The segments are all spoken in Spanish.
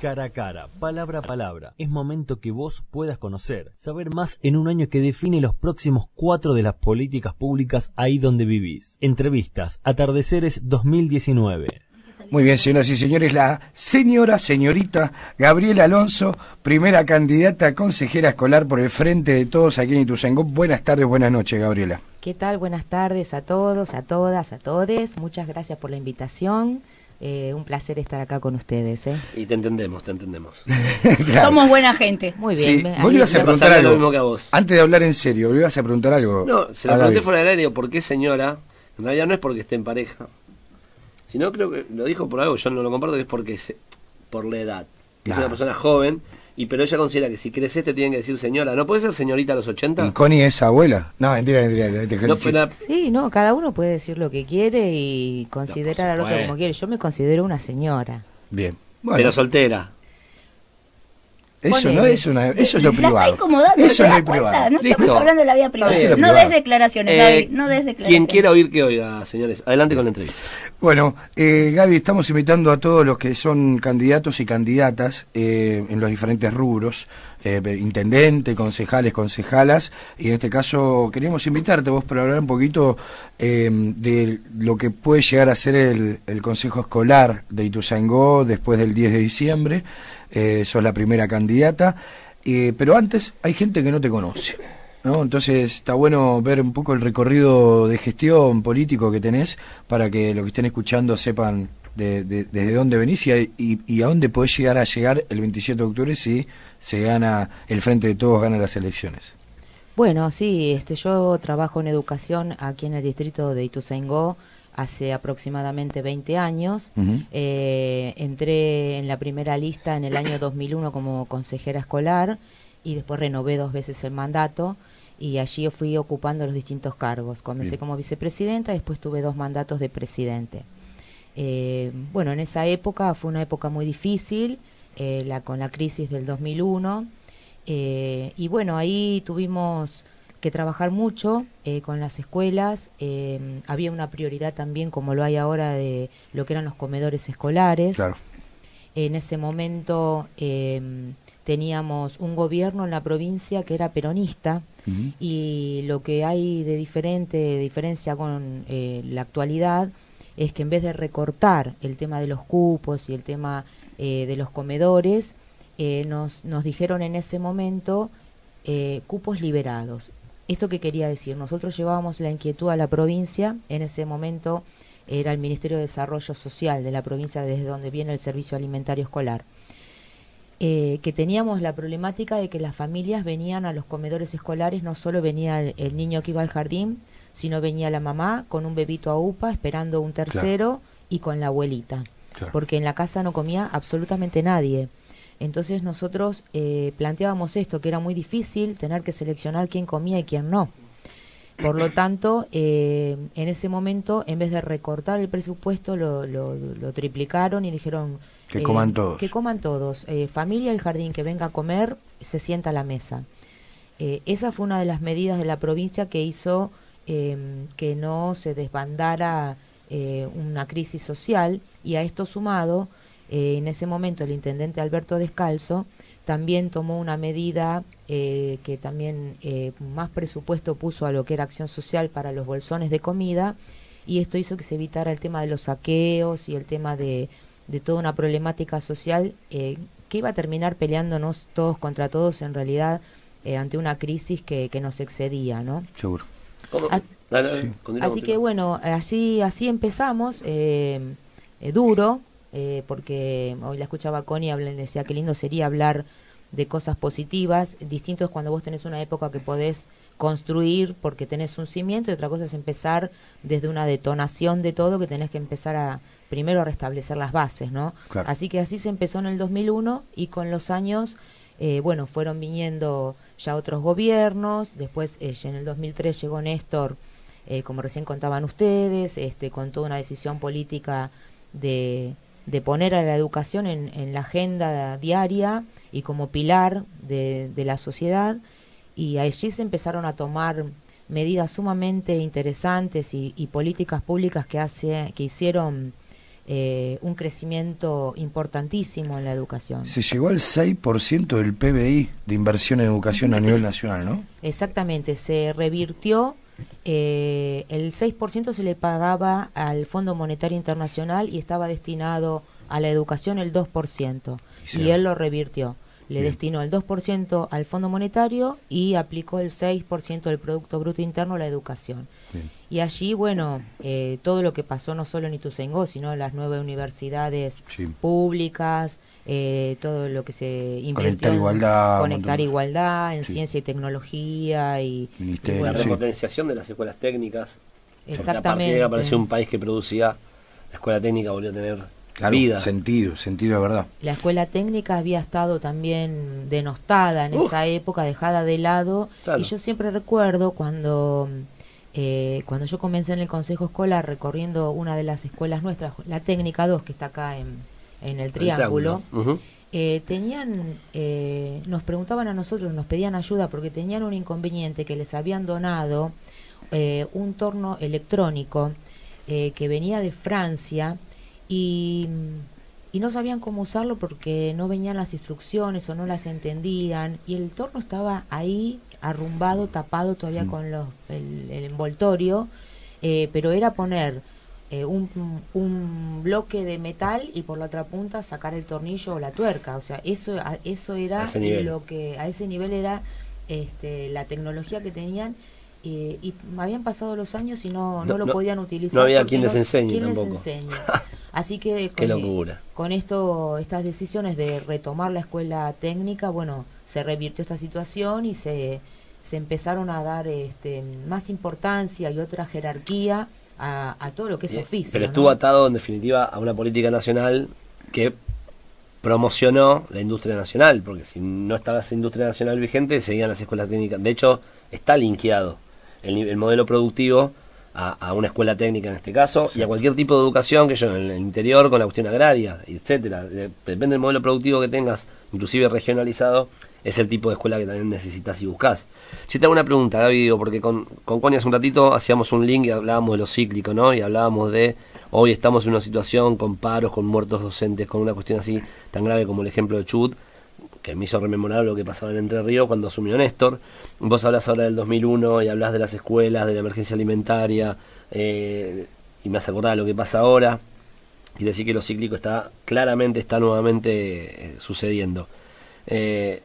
Cara a cara, palabra a palabra. Es momento que vos puedas conocer, saber más en un año que define los próximos 4 de las políticas públicas ahí donde vivís. Entrevistas, Atardeceres 2019. Muy bien, señoras y señores, la señorita Gabriela Alonso, primera candidata a consejera escolar por el Frente de Todos aquí en Ituzaingó. Buenas tardes, buenas noches, Gabriela. ¿Qué tal? Buenas tardes a todos, a todas, a todes. Muchas gracias por la invitación. Un placer estar acá con ustedes. Y te entendemos. Claro. Somos buena gente. Muy bien. Sí, vos le ibas a preguntar algo. Lo mismo que a vos. Antes de hablar en serio, le ibas a preguntar algo. No, se lo pregunté fuera del aire, ¿por qué señora? En realidad no es porque esté en pareja. Sino creo que lo dijo por algo, yo no lo comparto, que es porque por la edad. Que es una persona joven, pero ella considera que si creces te tienen que decir señora. ¿No puede ser señorita a los 80? ¿Y Connie es abuela? No, mentira. No, sí, no, cada uno puede decir lo que quiere y considerar al otro como quiere. Yo me considero una señora. Bien. Bueno. Pero soltera. Eso no es eso es lo privado. La está incomodando. Eso no es privado. No estamos hablando de la vida privada. No des declaraciones, Gaby. No des declaraciones. Quien quiera oír que oiga, señores. Adelante con la entrevista. Bueno, Gaby, estamos invitando a todos los que son candidatos y candidatas en los diferentes rubros, intendente, concejales, concejalas, y en este caso queríamos invitarte vos para hablar un poquito de lo que puede llegar a ser el Consejo Escolar de Ituzaingó después del 10 de diciembre. Sos la primera candidata, pero antes hay gente que no te conoce, ¿no? Entonces está bueno ver un poco el recorrido de gestión político que tenés para que los que estén escuchando sepan desde dónde venís y a dónde podés llegar el 27 de octubre si se gana, el Frente de Todos gana las elecciones. Bueno, sí, yo trabajo en educación aquí en el distrito de Ituzaingó hace aproximadamente 20 años. Entré en la primera lista en el año 2001 como consejera escolar y después renové 2 veces el mandato y allí fui ocupando los distintos cargos. Comencé como vicepresidenta, después tuve 2 mandatos de presidente. Bueno, en esa época fue una época muy difícil, con la crisis del 2001, y bueno, ahí tuvimos que trabajar mucho con las escuelas. Había una prioridad también, como lo hay ahora, de lo que eran los comedores escolares. Claro. En ese momento teníamos un gobierno en la provincia que era peronista, y lo que hay de diferencia con la actualidad es que en vez de recortar el tema de los cupos y el tema de los comedores, nos dijeron en ese momento cupos liberados. ¿Esto qué quería decir? Nosotros llevábamos la inquietud a la provincia, en ese momento era el Ministerio de Desarrollo Social de la provincia, desde donde viene el servicio alimentario escolar, que teníamos la problemática de que las familias venían a los comedores escolares, no solo venía el niño que iba al jardín, sino venía la mamá con un bebito a UPA esperando un tercero, y con la abuelita, porque en la casa no comía absolutamente nadie. Entonces nosotros planteábamos esto, que era muy difícil tener que seleccionar quién comía y quién no. Por lo tanto, en ese momento, en vez de recortar el presupuesto, lo triplicaron y dijeron que coman todos. Que coman todos. Familia del jardín que venga a comer, se sienta a la mesa. Esa fue una de las medidas de la provincia que hizo que no se desbandara una crisis social, y a esto sumado, en ese momento el intendente Alberto Descalzo también tomó una medida que también más presupuesto puso a lo que era acción social para los bolsones de comida, y esto hizo que se evitara el tema de los saqueos y el tema de toda una problemática social que iba a terminar peleándonos todos contra todos en realidad ante una crisis que nos excedía, ¿no? Seguro. Así que bueno, así empezamos, duro, porque hoy la escuchaba a Connie, decía que lindo sería hablar de cosas positivas. Distinto es cuando vos tenés una época que podés construir porque tenés un cimiento, y otra cosa es empezar desde una detonación de todo, que tenés que empezar primero a restablecer las bases, ¿no? Claro. Así que así se empezó en el 2001, y con los años, bueno, fueron viniendo ya otros gobiernos. Después en el 2003 llegó Néstor, como recién contaban ustedes, con toda una decisión política de poner a la educación en la agenda diaria y como pilar de la sociedad, y allí se empezaron a tomar medidas sumamente interesantes y políticas públicas que hicieron un crecimiento importantísimo en la educación. Se llegó al 6% del PBI de inversión en educación a nivel nacional, ¿no? Exactamente, se revirtió, el 6% se le pagaba al Fondo Monetario Internacional y estaba destinado a la educación el 2%, y él lo revirtió. Le destinó el 2% al Fondo Monetario y aplicó el 6% del Producto Bruto Interno a la educación. Bien. Y allí, bueno, todo lo que pasó no solo en Ituzaingó, sino en las 9 universidades públicas, todo lo que se invirtió en conectar igualdad, en ciencia y tecnología y la repotenciación de las escuelas técnicas. Exactamente. A partir de que apareció un país que producía, la escuela técnica volvió a tener vida. Sentido de verdad. La escuela técnica había estado también denostada en esa época, dejada de lado, y yo siempre recuerdo cuando yo comencé en el Consejo Escolar recorriendo una de las escuelas nuestras, la Técnica 2, que está acá en el Triángulo, nos preguntaban a nosotros, nos pedían ayuda porque tenían un inconveniente, que les habían donado un torno electrónico que venía de Francia, y no sabían cómo usarlo porque no venían las instrucciones o no las entendían, y el torno estaba ahí arrumbado, tapado todavía con el envoltorio, pero era poner un bloque de metal y por la otra punta sacar el tornillo o la tuerca. O sea, eso era lo que a ese nivel era la tecnología que tenían. Y habían pasado los años y no lo podían utilizar. No había quien les enseñe tampoco. Así que con estas decisiones de retomar la escuela técnica, bueno, se revirtió esta situación y se empezaron a dar más importancia y otra jerarquía a todo lo que es oficio. Pero estuvo atado, en definitiva, a una política nacional que promocionó la industria nacional, porque si no estaba esa industria nacional vigente, seguían las escuelas técnicas. De hecho, está linkeado el modelo productivo a una escuela técnica en este caso, y a cualquier tipo de educación que yo en el interior con la cuestión agraria, etcétera. Depende del modelo productivo que tengas, inclusive regionalizado, es el tipo de escuela que también necesitas y buscas. Si te hago una pregunta, Gaby, porque con Connie hace un ratito hacíamos un link y hablábamos de lo cíclico, ¿no? Y hablábamos de hoy estamos en una situación con paros, con muertos docentes, con una cuestión así tan grave como el ejemplo de Chubut, que me hizo rememorar lo que pasaba en Entre Ríos cuando asumió Néstor. Vos hablas ahora del 2001 y hablas de las escuelas, de la emergencia alimentaria, y me hace acordar de lo que pasa ahora, y decir que lo cíclico está nuevamente sucediendo.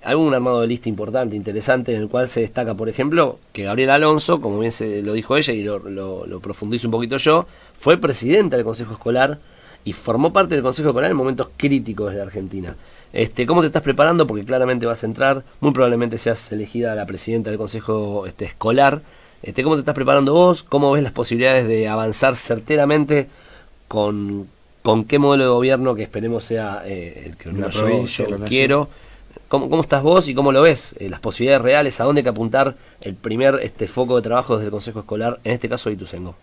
Algún armado de lista importante, interesante, en el cual se destaca, por ejemplo, que Gabriela Alonso, como bien se lo dijo ella y lo profundizo un poquito yo, fue presidenta del Consejo Escolar y formó parte del Consejo Escolar en momentos críticos de la Argentina. ¿Cómo te estás preparando? Porque claramente vas a entrar, muy probablemente seas elegida la presidenta del Consejo Escolar. ¿Cómo te estás preparando vos? ¿Cómo ves las posibilidades de avanzar certeramente con qué modelo de gobierno, que esperemos sea el que yo quiero? ¿Cómo estás vos y cómo lo ves? Las posibilidades reales, ¿a dónde hay que apuntar el primer foco de trabajo desde el Consejo Escolar, en este caso de Ituzaingó?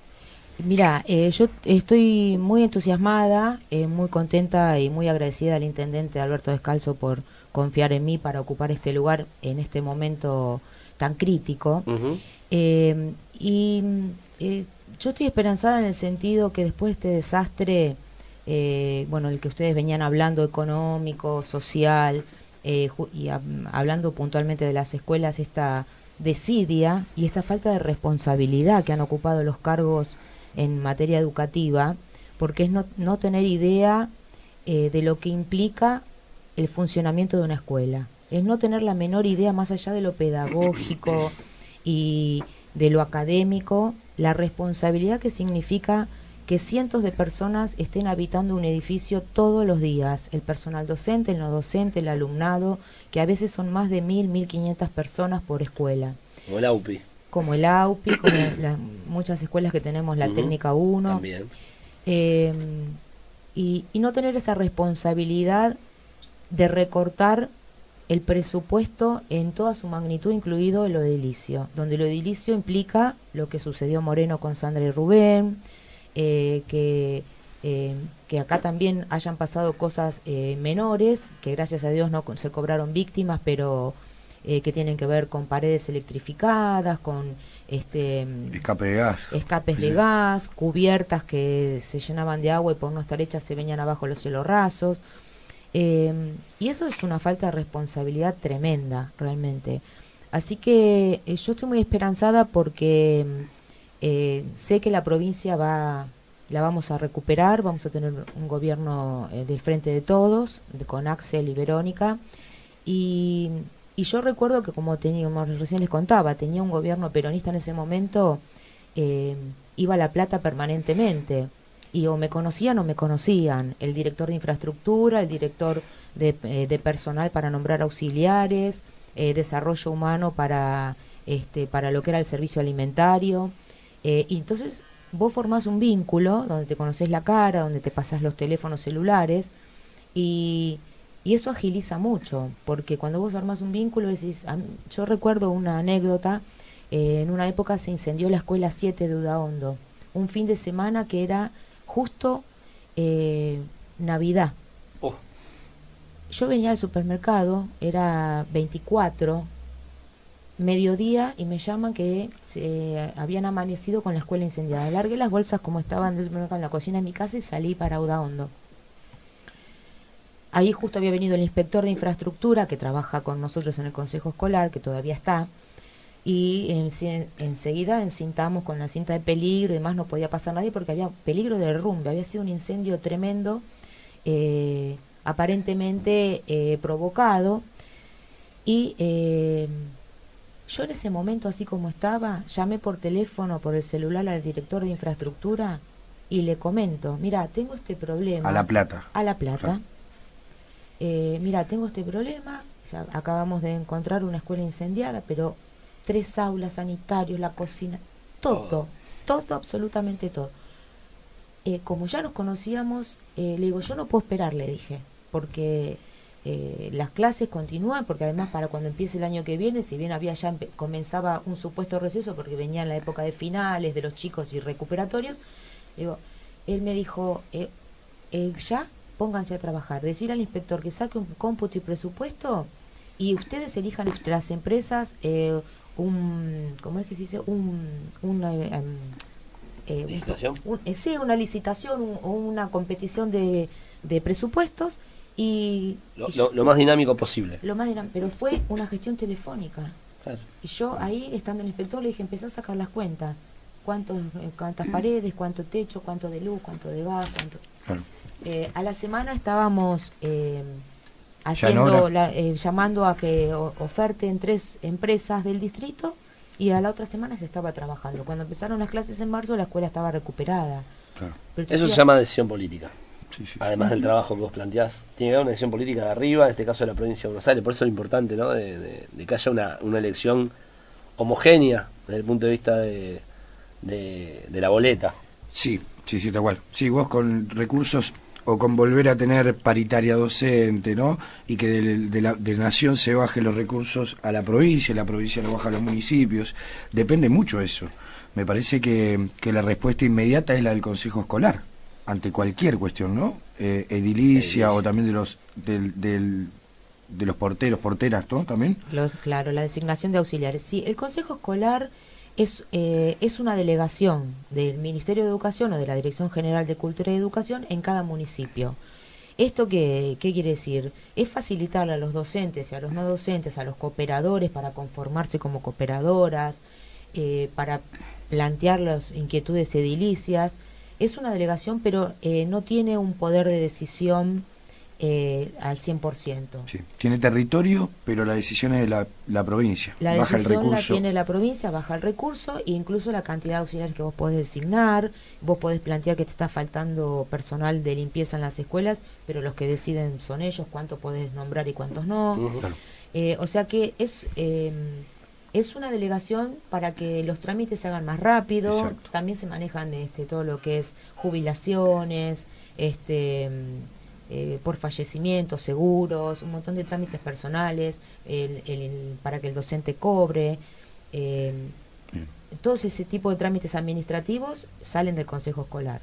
Mira, yo estoy muy entusiasmada, muy contenta y muy agradecida al intendente Alberto Descalzo por confiar en mí para ocupar este lugar en este momento tan crítico. Yo estoy esperanzada en el sentido que después de este desastre, el que ustedes venían hablando, económico, social, hablando puntualmente de las escuelas, esta desidia y esta falta de responsabilidad que han ocupado los cargos en materia educativa, porque es no tener idea de lo que implica el funcionamiento de una escuela, es no tener la menor idea, más allá de lo pedagógico y de lo académico, la responsabilidad que significa que cientos de personas estén habitando un edificio todos los días, el personal docente, el no docente, el alumnado, que a veces son más de 1.500 personas por escuela. Como el AUPI. Como muchas escuelas que tenemos, la Técnica 1. También. Y no tener esa responsabilidad de recortar el presupuesto en toda su magnitud, incluido lo edilicio, donde lo edilicio implica lo que sucedió Moreno con Sandra y Rubén, que acá también hayan pasado cosas menores, que gracias a Dios no se cobraron víctimas, pero que tienen que ver con paredes electrificadas, con escape de gas, escapes de gas, cubiertas que se llenaban de agua y por no estar hechas se venían abajo los cielos rasos. Y eso es una falta de responsabilidad tremenda, realmente. Así que yo estoy muy esperanzada porque sé que la provincia la vamos a recuperar, vamos a tener un gobierno del Frente de Todos, con Axel y Verónica, y yo recuerdo que como recién les contaba, tenía un gobierno peronista en ese momento, iba a La Plata permanentemente, y o me conocían o me conocían, el director de infraestructura, el director de personal para nombrar auxiliares, desarrollo humano para lo que era el servicio alimentario, y entonces vos formás un vínculo donde te conocés la cara, donde te pasás los teléfonos celulares, y eso agiliza mucho, porque cuando vos armás un vínculo decís, yo recuerdo una anécdota, en una época se incendió la escuela 7 de Udaondo, un fin de semana que era justo Navidad. Yo venía al supermercado, era 24, mediodía, y me llaman que se habían amanecido con la escuela incendiada. Largué las bolsas como estaban del supermercado en la cocina de mi casa y salí para Udaondo. Ahí justo había venido el inspector de infraestructura que trabaja con nosotros en el consejo escolar, que todavía está, y enseguida encintamos con la cinta de peligro y demás, no podía pasar nadie porque había peligro de derrumbe, había sido un incendio tremendo, aparentemente provocado, y yo en ese momento, así como estaba, llamé por teléfono, por el celular al director de infraestructura y le comento, mira, tengo este problema. A La Plata. A La Plata. Mira, tengo este problema, ya acabamos de encontrar una escuela incendiada, pero 3 aulas, sanitarios, la cocina, todo, absolutamente todo. Como ya nos conocíamos, le digo, yo no puedo esperar, le dije, porque las clases continúan, porque además para cuando empiece el año que viene, si bien comenzaba un supuesto receso, porque venía en la época de finales de los chicos y recuperatorios, digo, él me dijo, ya pónganse a trabajar, decir al inspector que saque un cómputo y presupuesto y ustedes elijan entre las empresas ¿cómo es que se dice? ¿Licitación? Sí, una licitación o una competición de presupuestos y lo más dinámico posible. Lo más dinámico, pero fue una gestión telefónica. Claro. Y yo ahí, estando el inspector, le dije, empecé a sacar las cuentas. ¿Cuántas paredes, cuánto techo, cuánto de luz, cuánto de gas, cuánto... Claro. A la semana estábamos haciendo llamando a que oferten 3 empresas del distrito, y a la otra semana se estaba trabajando. Cuando empezaron las clases en marzo, la escuela estaba recuperada. Claro. Eso se llama decisión política. Sí. Además del trabajo que vos planteás, tiene que haber una decisión política de arriba, en este caso de la provincia de Buenos Aires. Por eso es importante, ¿no? de que haya una elección homogénea desde el punto de vista de la boleta. Sí, tal cual. Sí, vos con recursos o con volver a tener paritaria docente, ¿no? Y que de Nación se bajen los recursos a la provincia lo baja a los municipios. Depende mucho eso. Me parece que la respuesta inmediata es la del Consejo Escolar, ante cualquier cuestión, ¿no? Edilicia o también de los porteros, porteras, ¿no? También. Claro, la designación de auxiliares. Sí, el Consejo Escolar es una delegación del Ministerio de Educación o de la Dirección General de Cultura y Educación en cada municipio. ¿Esto qué quiere decir? Es facilitarle a los docentes y a los no docentes, a los cooperadores para conformarse como cooperadoras, para plantear las inquietudes edilicias. Es una delegación, pero no tiene un poder de decisión al 100%. Sí. Tiene territorio, pero la decisión es de la provincia. La baja decisión el la recurso. tiene la provincia, baja el recurso, e incluso la cantidad de auxiliares que vos podés designar. Vos podés plantear que te está faltando personal de limpieza en las escuelas, pero los que deciden son ellos, cuánto podés nombrar y cuántos no. Claro. O sea que es una delegación para que los trámites se hagan más rápido. Exacto. También se manejan todo lo que es jubilaciones, por fallecimientos, seguros, un montón de trámites personales, para que el docente cobre. Todos ese tipo de trámites administrativos salen del Consejo Escolar.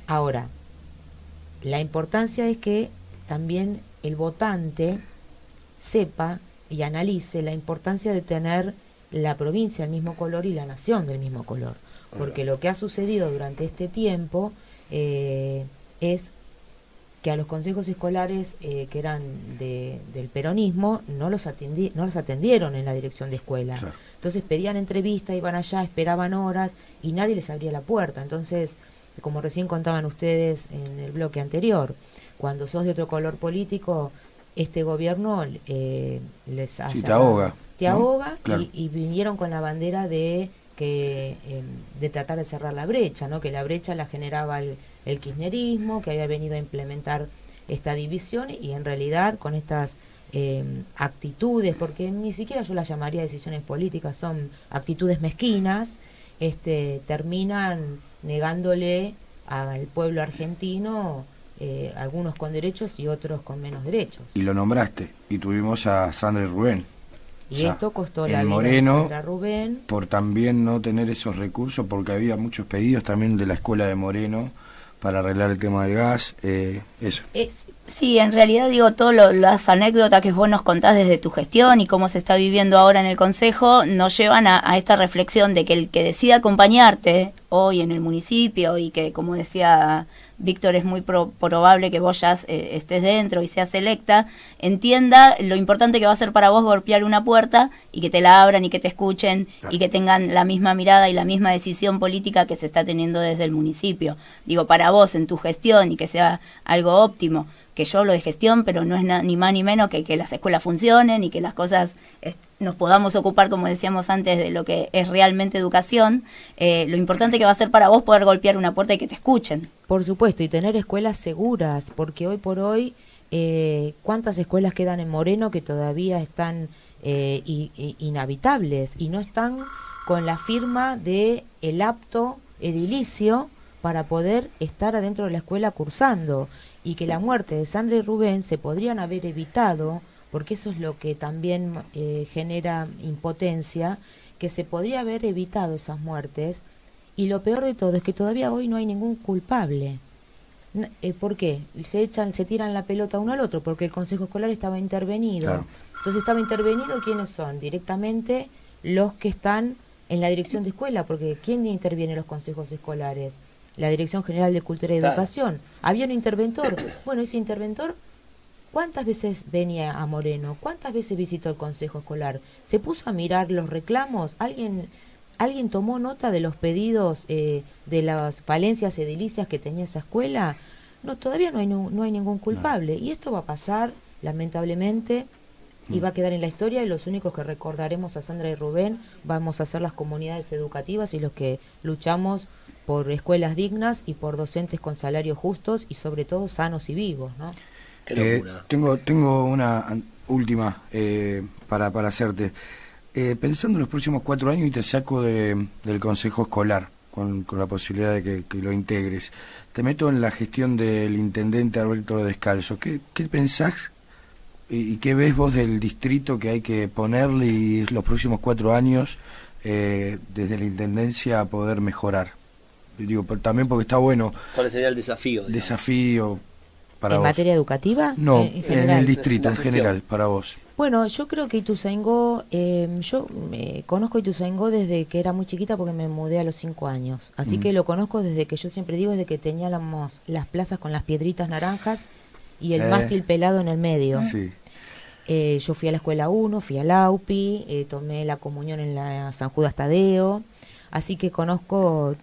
Ahora, la importancia es que también el votante sepa y analice la importancia de tener la provincia del mismo color y la nación del mismo color. Porque lo que ha sucedido durante este tiempo es que a los consejos escolares que eran del peronismo no los atendieron en la dirección de escuela. Claro. Entonces pedían entrevista, iban allá, esperaban horas y nadie les abría la puerta. Entonces, como recién contaban ustedes en el bloque anterior, cuando sos de otro color político, este gobierno les hace... Sí, te ahoga. Te ahoga, ¿no? Claro. Y vinieron con la bandera de tratar de cerrar la brecha, ¿no? Que la brecha la generaba el kirchnerismo, que había venido a implementar esta división, y en realidad con estas actitudes, porque ni siquiera yo las llamaría decisiones políticas, son actitudes mezquinas, terminan negándole al pueblo argentino algunos con derechos y otros con menos derechos. Y lo nombraste, y tuvimos a Sandra y Rubén. Y esto costó la vida Moreno, de Sandra Rubén. Por también no tener esos recursos, porque había muchos pedidos también de la escuela de Moreno para arreglar el tema del gas, eso. Sí, en realidad digo, todas las anécdotas que vos nos contás desde tu gestión y cómo se está viviendo ahora en el Consejo nos llevan a esta reflexión de que el que decida acompañarte hoy en el municipio, y que, como decía Víctor, es muy probable que vos ya estés dentro y seas electa, entienda lo importante que va a ser para vos golpear una puerta y que te la abran y que te escuchen, claro, y que tengan la misma mirada y la misma decisión política que se está teniendo desde el municipio. Digo, para vos en tu gestión, y que sea algo óptimo, que yo hablo de gestión, pero no es ni más ni menos que las escuelas funcionen y que las cosas nos podamos ocupar, como decíamos antes, de lo que es realmente educación. Lo importante que va a ser para vos poder golpear una puerta y que te escuchen. Por supuesto, y tener escuelas seguras, porque hoy por hoy, ¿cuántas escuelas quedan en Moreno que todavía están inhabitables y no están con la firma de el apto edilicio para poder estar adentro de la escuela cursando? Y que la muerte de Sandra y Rubén se podrían haber evitado, porque eso es lo que también genera impotencia, que se podría haber evitado esas muertes, y lo peor de todo es que todavía hoy no hay ningún culpable. ¿Por qué? Se tiran la pelota uno al otro, porque el Consejo Escolar estaba intervenido. Claro. Entonces estaba intervenido, ¿quiénes son? Directamente los que están en la dirección de escuela, porque ¿quién interviene en los consejos escolares? La Dirección General de Cultura y Educación. Claro. Había un interventor. Bueno, ese interventor, ¿cuántas veces venía a Moreno? ¿Cuántas veces visitó el Consejo Escolar? ¿Se puso a mirar los reclamos? ¿Alguien tomó nota de los pedidos de las falencias edilicias que tenía esa escuela? No, todavía no hay ningún culpable. No. Y esto va a pasar, lamentablemente, y va a quedar en la historia, y los únicos que recordaremos a Sandra y Rubén vamos a ser las comunidades educativas y los que luchamos por escuelas dignas y por docentes con salarios justos y sobre todo sanos y vivos, ¿no? Qué locura. Tengo una última para hacerte. Pensando en los próximos 4 años, y te saco del Consejo Escolar con la posibilidad de que lo integres, te meto en la gestión del intendente Alberto Descalzo. ¿Qué pensás y qué ves vos del distrito que hay que ponerle, y los próximos 4 años desde la intendencia a poder mejorar? Digo, también porque está bueno. ¿Cuál sería el desafío? Desafío para ¿En vos. materia educativa? No, en el distrito en general, para vos. Bueno, yo creo que Ituzaingó, yo conozco Ituzaingó desde que era muy chiquita, porque me mudé a los 5 años. Así que lo conozco desde que, yo siempre digo, desde que teníamos las plazas con las piedritas naranjas y el mástil pelado en el medio. Sí. Yo fui a la escuela 1, fui a la UPI, tomé la comunión en la San Judas Tadeo. Así que conozco,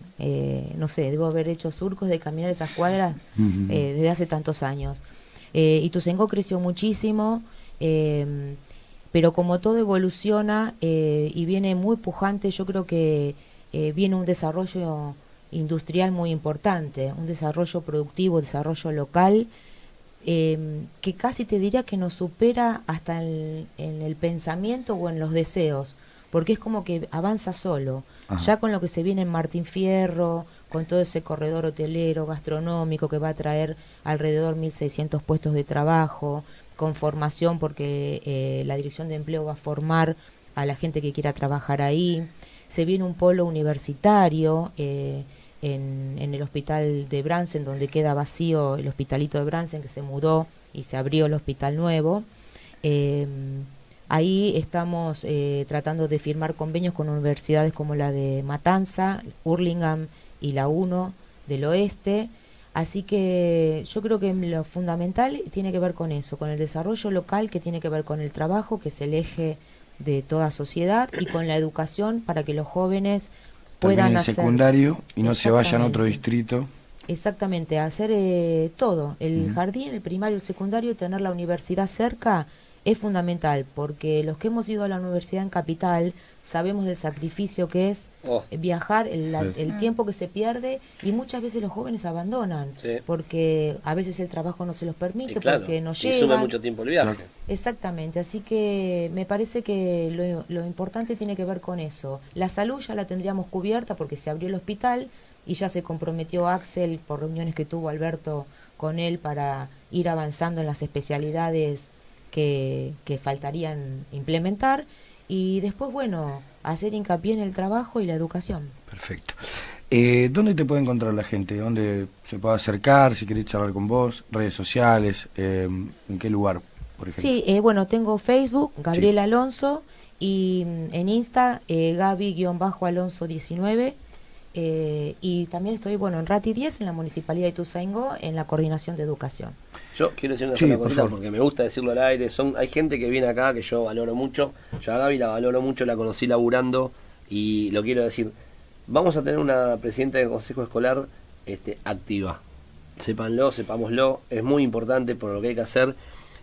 no sé, debo haber hecho surcos de caminar esas cuadras desde hace tantos años. Ituzaingó creció muchísimo, pero como todo evoluciona y viene muy pujante, yo creo que viene un desarrollo industrial muy importante, un desarrollo productivo, desarrollo local, que casi te diría que nos supera hasta en el pensamiento o en los deseos, porque es como que avanza solo. Ajá. Ya con lo que se viene en Martín Fierro, con todo ese corredor hotelero, gastronómico, que va a traer alrededor 1.600 puestos de trabajo, con formación, porque la Dirección de Empleo va a formar a la gente que quiera trabajar ahí. Se viene un polo universitario en el hospital de Bransen, donde queda vacío el hospitalito de Bransen, que se mudó y se abrió el hospital nuevo. Ahí estamos tratando de firmar convenios con universidades como la de Matanza, Hurlingham y la UNO del Oeste. Así que yo creo que lo fundamental tiene que ver con eso, con el desarrollo local, que tiene que ver con el trabajo, que es el eje de toda sociedad, y con la educación para que los jóvenes puedan hacer secundario y no se vayan a otro Exactamente. distrito. Exactamente, hacer todo, el jardín, el primario, el secundario, y tener la universidad cerca es fundamental, porque los que hemos ido a la universidad en Capital sabemos del sacrificio que es viajar, el tiempo que se pierde, y muchas veces los jóvenes abandonan, porque a veces el trabajo no se los permite, porque no llegan. Y sube mucho tiempo el viaje. Exactamente, así que me parece que lo importante tiene que ver con eso. La salud ya la tendríamos cubierta porque se abrió el hospital y ya se comprometió Axel por reuniones que tuvo Alberto con él para ir avanzando en las especialidades que faltarían implementar, y después, bueno, hacer hincapié en el trabajo y la educación. Perfecto. ¿Dónde te puede encontrar la gente? ¿Dónde se puede acercar, si querés charlar con vos? ¿Redes sociales? ¿En qué lugar, por ejemplo? Sí, bueno, tengo Facebook, Gabriela Alonso, y en Insta, Gaby-Alonso19. Y también estoy, bueno, en Rati 10, en la Municipalidad de Ituzaingó, en la Coordinación de Educación. Yo quiero decir una sola cosita porque me gusta decirlo al aire. Hay gente que viene acá que yo valoro mucho. Yo a Gaby la valoro mucho, la conocí laburando, y lo quiero decir. Vamos a tener una presidenta del Consejo Escolar activa. Sépanlo, sepámoslo. Es muy importante por lo que hay que hacer.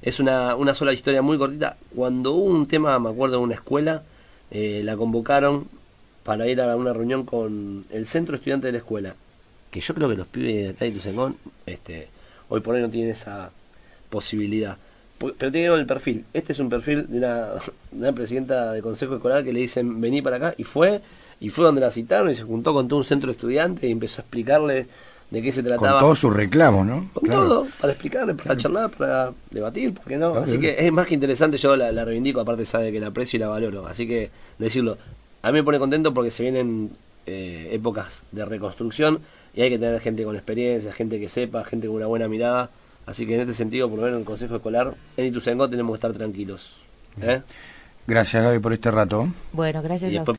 Es una sola historia muy cortita. Cuando hubo un tema, me acuerdo, en una escuela, la convocaron para ir a una reunión con el centro estudiante de la escuela, que yo creo que los pibes de acá de Ituzaingó hoy por hoy no tienen esa posibilidad, pero tienen el perfil. Este es un perfil de una presidenta de consejo escolar que le dicen vení para acá, y fue donde la citaron y se juntó con todo un centro estudiante y empezó a explicarles de qué se trataba. Con todos sus reclamos, ¿no? Con todo, para explicarles, para charlar, para debatir, ¿por qué no? Así que es más que interesante, yo la reivindico, aparte sabe que la aprecio y la valoro, así que decirlo. A mí me pone contento porque se vienen épocas de reconstrucción y hay que tener gente con experiencia, gente que sepa, gente con una buena mirada. Así que en este sentido, por lo menos en el Consejo Escolar, en Ituzaingó tenemos que estar tranquilos. Gracias, Gaby, por este rato. Bueno, gracias a ustedes.